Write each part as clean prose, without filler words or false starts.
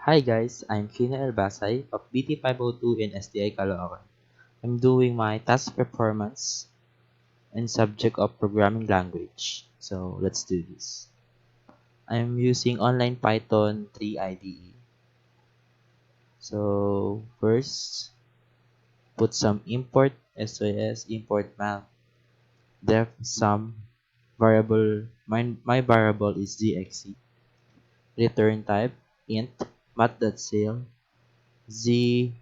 Hi guys, I'm Kina Elbasay of BT502 in STI Caloocan. I'm doing my task performance in subject of programming language. So let's do this. I'm using online Python 3 IDE. So first, put some import sys import mal def some variable. My variable is gxe. Return type int math.cell z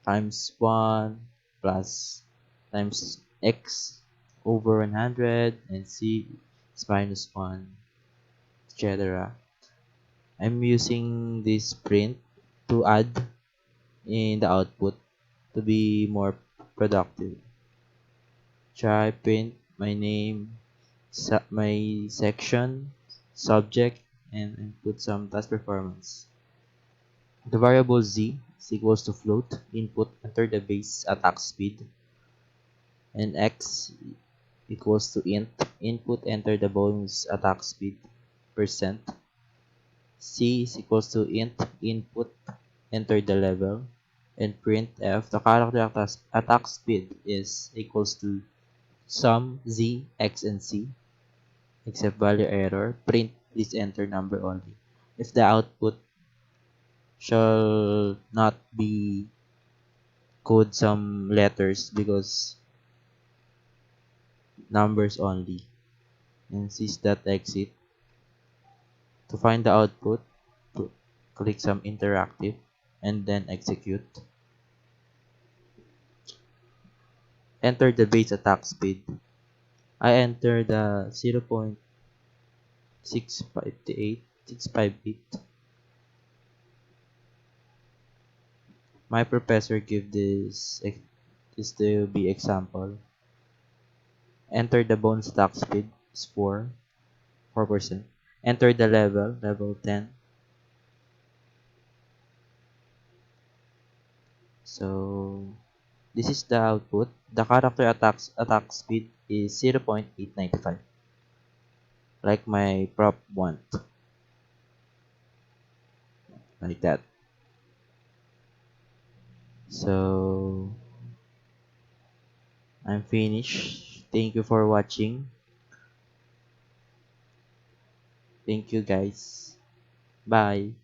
times 1 plus times x over 100 and c is minus 1, etc. I'm using this print to add in the output to be more productive. Try print my name, my section, subject, and put some task performance. The variable z is equals to float input, enter the base attack speed, and x equals to int input, enter the bonus attack speed percent. C is equals to int input, enter the level, and print f the character attack speed is equals to sum z x and c except value error, print this enter number only if the output shall not be code some letters because numbers only, and sys.exit. To find the output, click some interactive and then execute. Enter the base attack speed. I enter the 0.658. My professor give this to be example. Enter the bonus attack speed is 4%. Enter the level 10. So this is the output. The character attack speed is 0.895, like my prop want, like that. So I'm finished. Thank you for watching. Thank you guys. Bye.